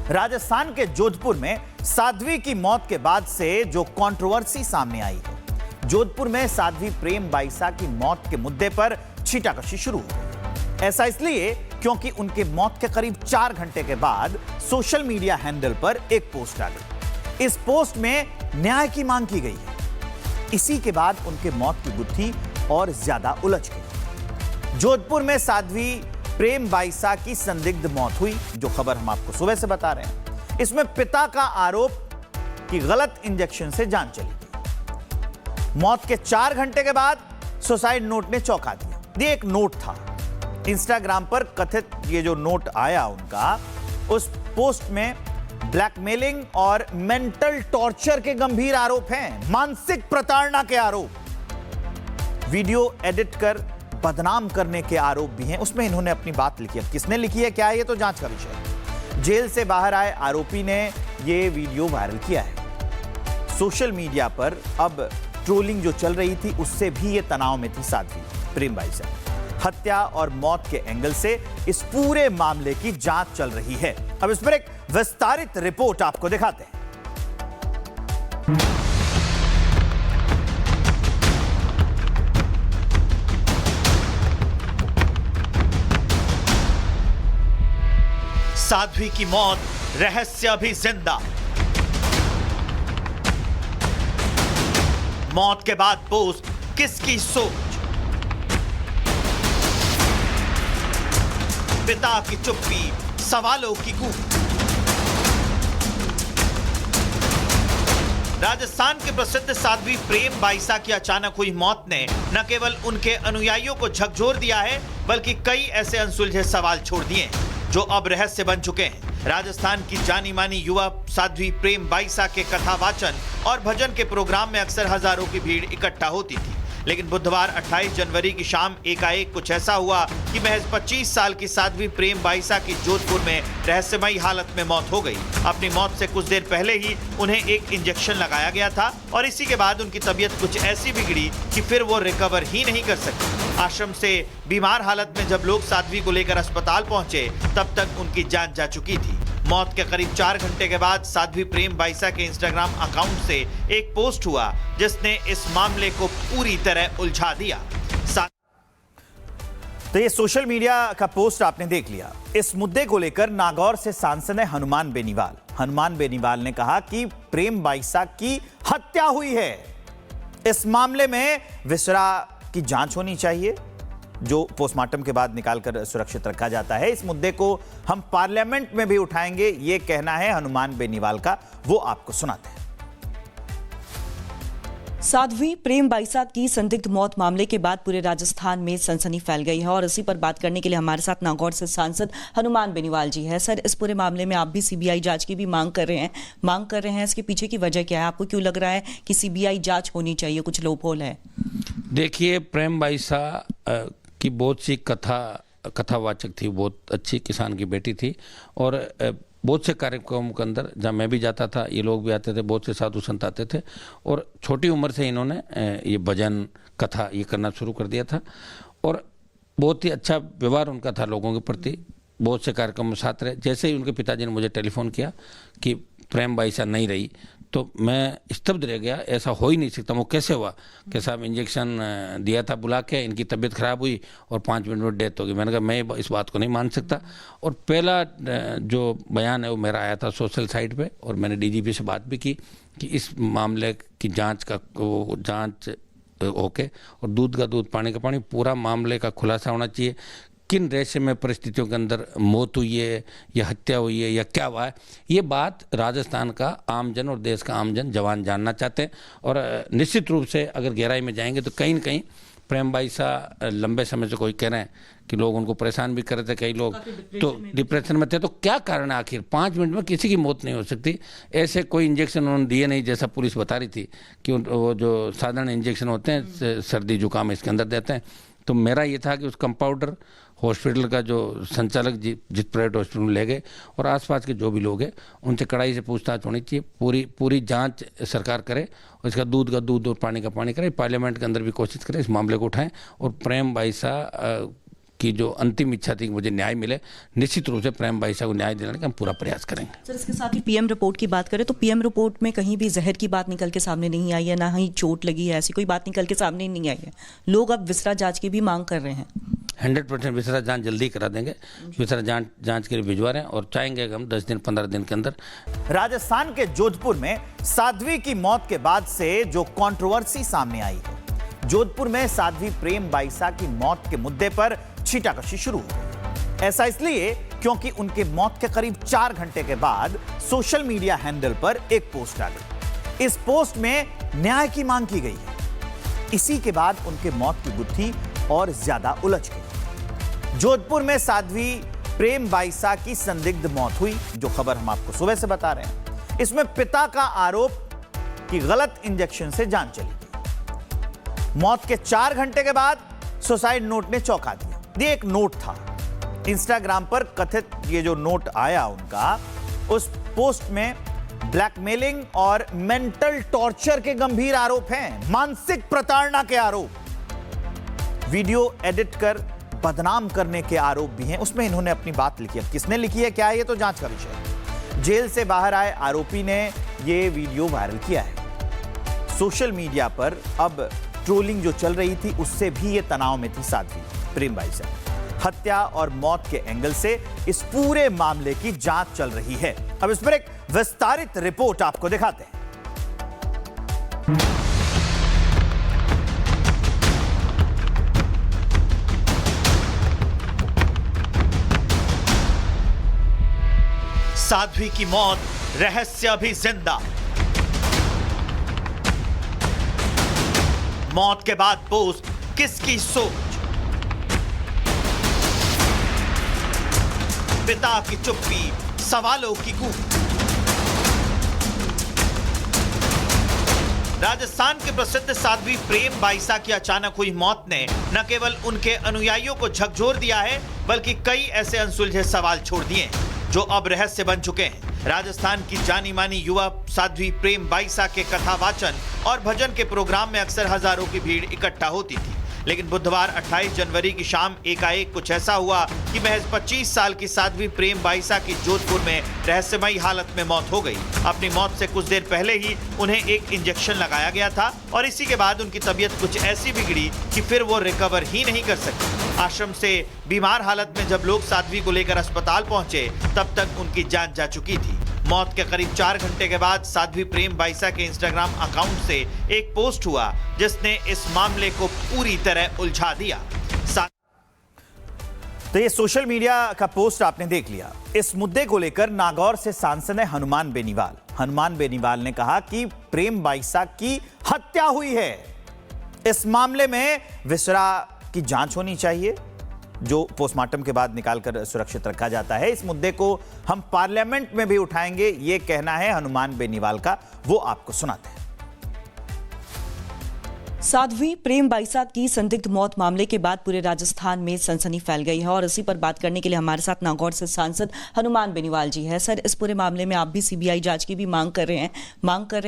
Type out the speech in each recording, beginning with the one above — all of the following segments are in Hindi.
राजस्थान के जोधपुर में साध्वी की मौत के बाद से जो कंट्रोवर्सी सामने आई है। जोधपुर में साध्वी प्रेम बाईसा की मौत के मुद्दे पर छींटाकशी शुरू हो गई। ऐसा इसलिए क्योंकि उनके मौत के करीब 4 घंटे के बाद सोशल मीडिया हैंडल पर एक पोस्ट आ गई। इस पोस्ट में न्याय की मांग की गई है। इसी के बाद उनके मौत की गुत्थी और ज्यादा उलझ गई। जोधपुर में साध्वी प्रेम बाईसा की संदिग्ध मौत हुई, जो खबर हम आपको सुबह से बता रहे हैं। इसमें पिता का आरोप कि गलत इंजेक्शन से जान चली गई। मौत के 4 घंटे के बाद सुसाइड नोट ने चौंका दिया। ये एक नोट था इंस्टाग्राम पर कथित, ये जो नोट आया उनका, उस पोस्ट में ब्लैकमेलिंग और मेंटल टॉर्चर के गंभीर आरोप हैं, मानसिक प्रताड़ना के आरोप, वीडियो एडिट कर बदनाम करने के आरोप भी हैं। उसमें इन्होंने अपनी बात लिखी है। किसने लिखी है, क्या है, ये तो जांच का विषय है। जेल से बाहर आए आरोपी ने ये वीडियो वायरल किया है। सोशल मीडिया पर अब ट्रोलिंग जो चल रही थी, उससे भी ये तनाव में थी साध्वी प्रेम बाईसा। हत्या और मौत के एंगल से इस पूरे मामले की जांच चल रही है। अब इस पर एक विस्तारित रिपोर्ट आपको दिखाते हैं। साध्वी की मौत, रहस्य अभी जिंदा। मौत के बाद पोस्ट, किसकी सोच? पिता की चुप्पी, सवालों की गूंज। राजस्थान के प्रसिद्ध साध्वी प्रेम बाईसा की अचानक हुई मौत ने न केवल उनके अनुयायियों को झकझोर दिया है, बल्कि कई ऐसे अनसुलझे सवाल छोड़ दिए हैं जो अब रहस्य बन चुके हैं। राजस्थान की जानी मानी युवा साध्वी प्रेम बाईसा के कथा वाचन और भजन के प्रोग्राम में अक्सर हजारों की भीड़ इकट्ठा होती थी। लेकिन बुधवार 28 जनवरी की शाम एकाएक कुछ ऐसा हुआ कि महज 25 साल की साध्वी प्रेम बाईसा की जोधपुर में रहस्यमयी हालत में मौत हो गई। अपनी मौत से कुछ देर पहले ही उन्हें एक इंजेक्शन लगाया गया था और इसी के बाद उनकी तबीयत कुछ ऐसी बिगड़ी कि फिर वो रिकवर ही नहीं कर सकी। आश्रम से बीमार हालत में जब लोग साध्वी को लेकर अस्पताल पहुंचे, तब तक उनकी जान जा चुकी थी। मौत के करीब 4 घंटे के बाद साध्वी प्रेम बाईसा के इंस्टाग्राम अकाउंट से एक पोस्ट हुआ, जिसने इस मामले को पूरी तरह उलझा दिया। तो ये सोशल मीडिया का पोस्ट आपने देख लिया। इस मुद्दे को लेकर नागौर से सांसद है हनुमान बेनीवाल। हनुमान बेनीवाल ने कहा कि प्रेम बाईसा की हत्या हुई है। इस मामले में विसरा की जांच होनी चाहिए, जो पोस्टमार्टम के बाद निकालकर सुरक्षित रखा जाता है। इस मुद्दे को हम पार्लियामेंट में भी उठाएंगे, ये कहना है हनुमान बेनीवाल का। वो आपको सुनाते हैं। साध्वी प्रेम बाईसा की संदिग्ध मौत मामले के बाद पूरे राजस्थान में सनसनी फैल गई है और इसी पर बात करने के लिए हमारे साथ नागौर से सांसद हनुमान बेनीवाल जी है। सर, इस पूरे मामले में आप भी सीबीआई जांच की भी मांग कर रहे हैं। इसके पीछे की वजह क्या है? आपको क्यों लग रहा है कि सीबीआई जांच होनी चाहिए? कुछ लोपोल है? देखिए, प्रेम बाईसा की बहुत सी कथावाचक थी, बहुत अच्छी किसान की बेटी थी और बहुत से कार्यक्रमों के अंदर जहाँ मैं भी जाता था, ये लोग भी आते थे, बहुत से साधु संत आते थे और छोटी उम्र से इन्होंने ये भजन कथा ये करना शुरू कर दिया था और बहुत ही अच्छा व्यवहार उनका था लोगों के प्रति। बहुत से कार्यक्रम में साथ रहे। जैसे ही उनके पिताजी ने मुझे टेलीफोन किया कि प्रेम बाईसा नहीं रही, तो मैं स्तब्ध रह गया। ऐसा हो ही नहीं सकता। वो कैसे हुआ कि साहब इंजेक्शन दिया था बुला के, इनकी तबीयत खराब हुई और 5 मिनट में डेथ हो गई। मैंने कहा मैं इस बात को नहीं मान सकता। और पहला जो बयान है वो मेरा आया था सोशल साइट पे और मैंने डीजीपी से बात भी की कि इस मामले की जांच होके और दूध का दूध पानी का पानी, पूरा मामले का खुलासा होना चाहिए। किन रहस्यमय परिस्थितियों के अंदर मौत हुई है या हत्या हुई है या क्या हुआ है, ये बात राजस्थान का आमजन और देश का आमजन जवान जानना चाहते हैं। और निश्चित रूप से अगर गहराई में जाएंगे तो कहीं न कहीं प्रेम बाईसा लंबे समय से कोई कह रहे हैं कि लोग उनको परेशान भी कर रहे थे, कई लोग तो डिप्रेशन में थे। तो क्या कारण है आखिर? 5 मिनट में किसी की मौत नहीं हो सकती। ऐसे कोई इंजेक्शन उन्होंने दिए नहीं, जैसा पुलिस बता रही थी कि वो जो साधारण इंजेक्शन होते हैं सर्दी जुकाम इसके अंदर देते हैं। तो मेरा ये था कि उस कंपाउंडर हॉस्पिटल का जो संचालक जिस प्राइवेट हॉस्पिटल में ले गए और आसपास के जो भी लोग हैं उनसे कड़ाई से पूछताछ होनी चाहिए। पूरी जांच सरकार करे और इसका दूध का दूध और पानी का पानी करे। पार्लियामेंट के अंदर भी कोशिश करें, इस मामले को उठाएं और प्रेम बाईसा की जो अंतिम इच्छा थी कि मुझे न्याय मिले, निश्चित रूप से प्रेम बाईसा को न्याय दिलाने का हम पूरा प्रयास करेंगे। सर, इसके साथ ही पीएम रिपोर्ट की बात करें तो पीएम रिपोर्ट में कहीं भी जहर की बात निकल के सामने नहीं आई है, ना ही चोट लगी है, ऐसी कोई बात निकल के सामने नहीं आई है। लोग अब विसरा जांच की भी मांग कर रहे हैं। 100% विसरा जांच जल्दी करा देंगे। विसरा जांच के लिए भिजवा रहे हैं और चाहेंगे कि हम 10 दिन 15 दिन के अंदर। राजस्थान के जोधपुर में साध्वी की मौत के बाद से जो कंट्रोवर्सी सामने आई है, जोधपुर में साध्वी प्रेम बाईसा की मौत के मुद्दे पर छीटाकशी शुरू हो गई। ऐसा इसलिए क्योंकि उनके मौत के करीब 4 घंटे के बाद सोशल मीडिया हैंडल पर एक पोस्ट आ गई। इस पोस्ट में न्याय की मांग की गई है। इसी के बाद उनके मौत की गुत्थी और ज्यादा उलझ गई। जोधपुर में साध्वी प्रेम बाईसा की संदिग्ध मौत हुई, जो खबर हम आपको सुबह से बता रहे हैं। इसमें पिता का आरोप कि गलत इंजेक्शन से जान चली गई। मौत के 4 घंटे के बाद सुसाइड नोट ने चौंका दिया। ये एक नोट था, इंस्टाग्राम पर कथित ये जो नोट आया उनका, उस पोस्ट में ब्लैकमेलिंग और मेंटल टॉर्चर के गंभीर आरोप हैं, मानसिक प्रताड़ना के आरोप, वीडियो एडिट कर बदनाम करने के आरोप भी हैं। उसमें इन्होंने अपनी बात लिखी है। किसने लिखी है, क्या है, ये तो जांच का विषय है। जेल से बाहर आए आरोपी ने ये वीडियो वायरल किया है। सोशल मीडिया पर अब ट्रोलिंग जो चल रही थी, उससे भी ये तनाव में थी साध्वी प्रेम बाईसा। हत्या और मौत के एंगल से इस पूरे मामले की जांच चल रही है। अब इस पर एक विस्तारित रिपोर्ट आपको दिखाते हैं। साध्वी की मौत, रहस्य अभी जिंदा। मौत के बाद पोस्ट, किसकी सोच? पिता की चुप्पी, सवालों की गूंज। राजस्थान के प्रसिद्ध साध्वी प्रेम बाईसा की अचानक हुई मौत ने न केवल उनके अनुयायियों को झकझोर दिया है, बल्कि कई ऐसे अनसुलझे सवाल छोड़ दिए हैं जो अब रहस्य बन चुके हैं। राजस्थान की जानी मानी युवा साध्वी प्रेम बाईसा के कथा वाचन और भजन के प्रोग्राम में अक्सर हजारों की भीड़ इकट्ठा होती थी, लेकिन बुधवार 28 जनवरी की शाम एकाएक कुछ ऐसा हुआ कि महज 25 साल की साध्वी प्रेम बाईसा की जोधपुर में रहस्यमयी हालत में मौत हो गई। अपनी मौत से कुछ देर पहले ही उन्हें एक इंजेक्शन लगाया गया था और इसी के बाद उनकी तबीयत कुछ ऐसी बिगड़ी कि फिर वो रिकवर ही नहीं कर सकी। आश्रम से बीमार हालत में जब लोग साध्वी को लेकर अस्पताल पहुंचे, तब तक उनकी जान जा चुकी थी। मौत के करीब 4 घंटे के बाद साध्वी प्रेम बाईसा के इंस्टाग्राम अकाउंट से एक पोस्ट हुआ, जिसने इस मामले को पूरी तरह उलझा दिया। तो ये सोशल मीडिया का पोस्ट आपने देख लिया। इस मुद्दे को लेकर नागौर से सांसद है हनुमान बेनीवाल। हनुमान बेनीवाल ने कहा कि प्रेम बाईसा की हत्या हुई है। इस मामले में विसरा की जांच होनी चाहिए, जो पोस्टमार्टम के बाद निकालकर सुरक्षित रखा जाता है। इस मुद्दे को हम पार्लियामेंट में भी उठाएंगे, ये कहना है हनुमान बेनीवाल का, वो आपको सुनाते हैं। साध्वी प्रेम बाईसा की संदिग्ध मौत मामले के बाद पूरे राजस्थान में सनसनी फैल गई है और इसी पर बात करने के लिए हमारे साथ नागौर से सांसद हनुमान बेनीवाल जी है। सर, इस पूरे मामले में आप भी सीबीआई जांच की भी मांग कर रहे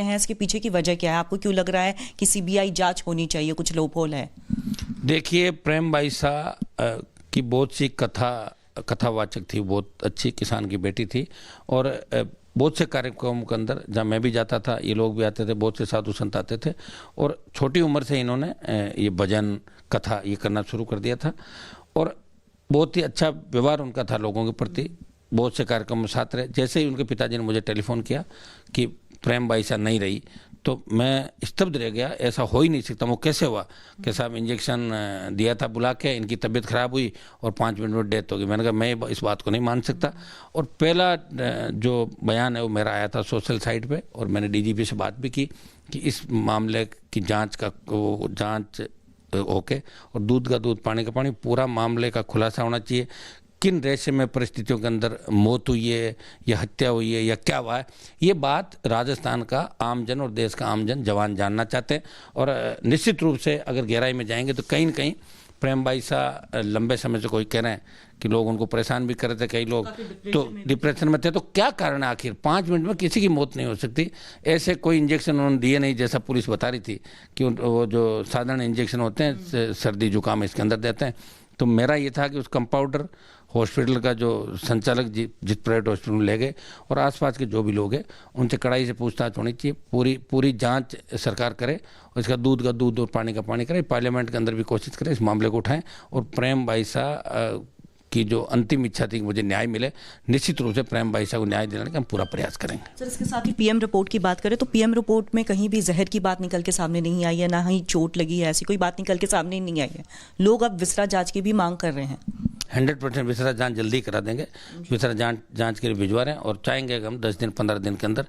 हैं। इसके पीछे की वजह क्या है? आपको क्यों लग रहा है कि सीबीआई जांच होनी चाहिए? कुछ लोपोल है? देखिए, प्रेम बाईसा की बहुत सी कथावाचक थी, बहुत अच्छी किसान की बेटी थी और बहुत से कार्यक्रमों के अंदर जहाँ मैं भी जाता था, ये लोग भी आते थे, बहुत से साधु संत आते थे और छोटी उम्र से इन्होंने ये भजन कथा ये करना शुरू कर दिया था और बहुत ही अच्छा व्यवहार उनका था लोगों के प्रति। बहुत से कार्यक्रम में साथ रहे। जैसे ही उनके पिताजी ने मुझे टेलीफोन किया कि प्रेम बाईसा नहीं रही, तो मैं स्तब्ध रह गया। ऐसा हो ही नहीं सकता। वो कैसे हुआ कि साहब इंजेक्शन दिया था बुला के, इनकी तबीयत खराब हुई और 5 मिनट में डेथ हो गई। मैंने कहा मैं इस बात को नहीं मान सकता। और पहला जो बयान है वो मेरा आया था सोशल साइट पे और मैंने डीजीपी से बात भी की कि इस मामले की जांच होके और दूध का दूध पानी का पानी, पूरा मामले का खुलासा होना चाहिए। किन रहस्यमय परिस्थितियों के अंदर मौत हुई है या हत्या हुई है या क्या हुआ है, ये बात राजस्थान का आमजन और देश का आमजन जवान जानना चाहते हैं। और निश्चित रूप से अगर गहराई में जाएंगे तो कहीं न कहीं प्रेम बाईसा लंबे समय से कोई कह रहे हैं कि लोग उनको परेशान भी कर रहे थे, कई लोग तो डिप्रेशन में थे। तो क्या कारण है आखिर? 5 मिनट में किसी की मौत नहीं हो सकती। ऐसे कोई इंजेक्शन उन्होंने दिए नहीं, जैसा पुलिस बता रही थी कि वो जो साधारण इंजेक्शन होते हैं सर्दी जुकाम इसके अंदर देते हैं, तो मेरा ये था कि उस कंपाउंडर हॉस्पिटल का जो संचालक जिस प्राइवेट हॉस्पिटल में ले गए और आसपास के जो भी लोग हैं उनसे कड़ाई से पूछताछ होनी चाहिए, पूरी जांच सरकार करे और इसका दूध का दूध और पानी का पानी करे। पार्लियामेंट के अंदर भी कोशिश करें, इस मामले को उठाएं और प्रेम बाईसा की जो अंतिम इच्छा थी कि मुझे न्याय मिले, निश्चित रूप से प्रेम बाईसा को न्याय दिलाने का हम पूरा प्रयास करेंगे। सर, इसके साथ ही पीएम रिपोर्ट की बात करें तो पीएम रिपोर्ट में कहीं भी जहर की बात निकल के सामने नहीं आई है, ना ही चोट लगी है, ऐसी कोई बात निकल के सामने नहीं आई है। लोग अब विसरा जांच की भी मांग कर रहे हैं। 100% विसरा जांच जल्दी करा देंगे। विसरा जांच के लिए भिजवा रहे हैं और चाहेंगे कि हम 10 दिन 15 दिन के अंदर